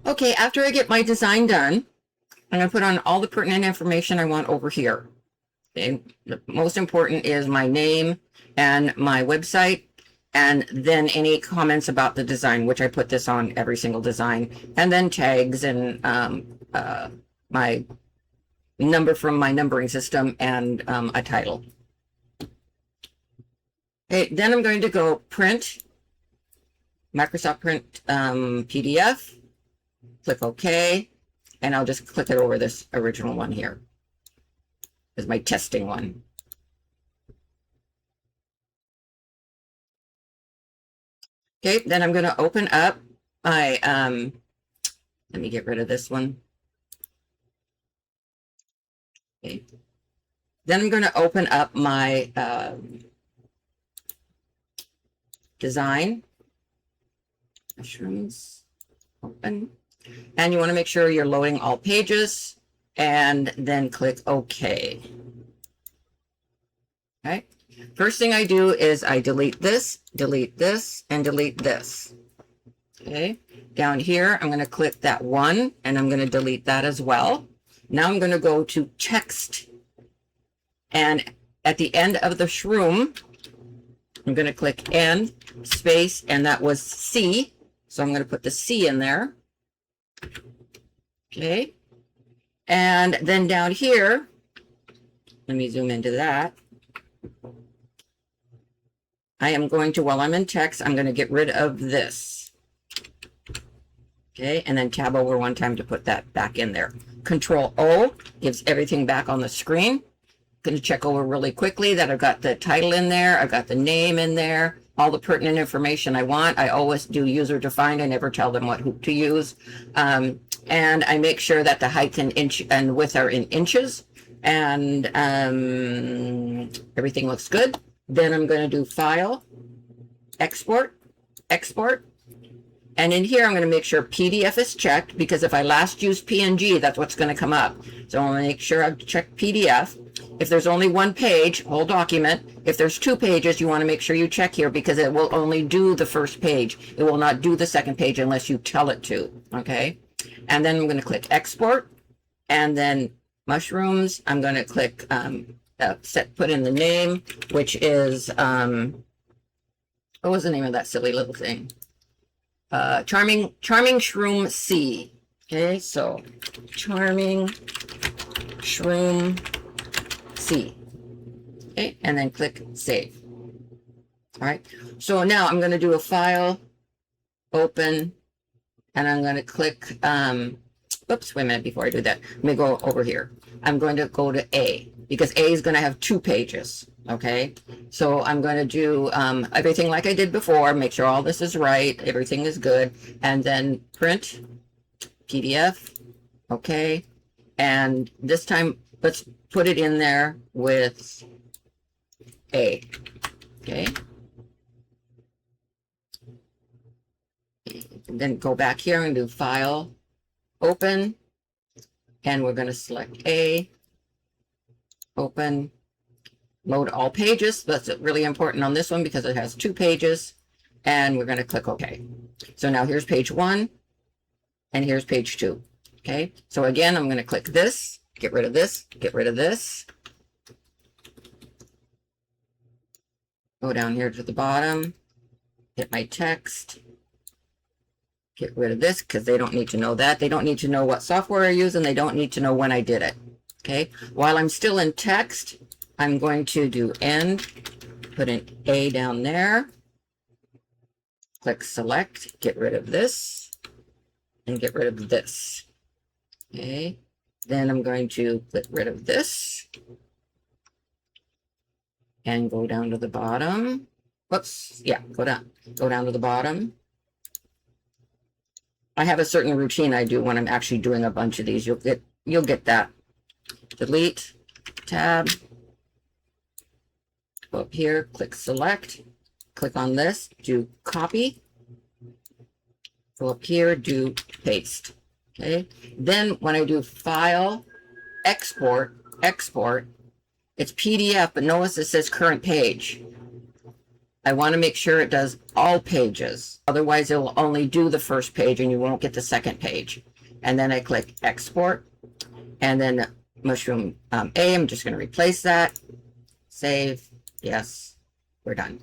Okay, after I get my design done, I'm going to put on all the pertinent information I want over here. Okay, the most important is my name and my website, and then any comments about the design, which I put this on every single design, and then tags and my number from my numbering system and a title. Okay, then I'm going to go print, Microsoft Print PDF, click OK, and I'll just click it over this original one here as my testing one. Okay, then I'm going to open up my, let me get rid of this one. Okay. Then I'm going to open up my design. Mushrooms, open. And you want to make sure you're loading all pages and then click OK. Okay. First thing I do is I delete this, and delete this. Okay. Down here, I'm going to click that one and I'm going to delete that as well. Now I'm going to go to text. And at the end of the shroom, I'm going to click N space, and that was C. So I'm going to put the C in there. Okay. And then down here, let me zoom into that. I am going to, while I'm in text, I'm going to get rid of this. Okay. And then tab over one time to put that back in there. Control O gives everything back on the screen. Going to check over really quickly that I've got the title in there. I've got the name in there, all the pertinent information I want. I always do user defined. I never tell them what to use. And I make sure that the height and inch and width are in inches, and everything looks good. Then I'm going to do file, export. And in here, I'm going to make sure PDF is checked, because if I last used PNG, that's what's going to come up. So I'm going to make sure I've checked PDF. If there's only one page, whole document. If there's 2 pages, you want to make sure you check here, because it will only do the first page. It will not do the second page unless you tell it to. Okay. And then I'm going to click export, and then mushrooms. I'm going to click put in the name, which is what was the name of that silly little thing? Charming Shroom C. Okay, so Charming Shroom C. Okay, and then click save. All right, so now I'm going to do a file, open, and I'm going to click, oops, wait a minute before I do that. Let me go over here. I'm going to go to A, because A is going to have 2 pages. Okay, so I'm going to do everything like I did before, make sure all this is right, everything is good, and then print PDF. Okay, and this time let's put it in there with A. Okay, and then go back here and do file, open, and we're going to select A, open, load all pages. That's really important on this one because it has 2 pages, and we're going to click OK. So now here's page 1 and here's page 2. Okay, so again, I'm going to click this, get rid of this, get rid of this, go down here to the bottom, hit my text, get rid of this because they don't need to know that. They don't need to know what software I use, and they don't need to know when I did it. Okay, while I'm still in text, I'm going to do end, put an A down there, click select, get rid of this, and get rid of this. Okay, then I'm going to get rid of this and go down to the bottom. Whoops, yeah, go down to the bottom. I have a certain routine I do when I'm actually doing a bunch of these. You'll get that. Delete, tab, go up here, click select, click on this, do copy, go up here, do paste. Okay, then when I do file, export, it's PDF, but notice it says current page. I want to make sure it does all pages. Otherwise, it'll only do the first page and you won't get the second page. And then I click export. And then mushroom A, I'm just going to replace that. Save. Yes, we're done.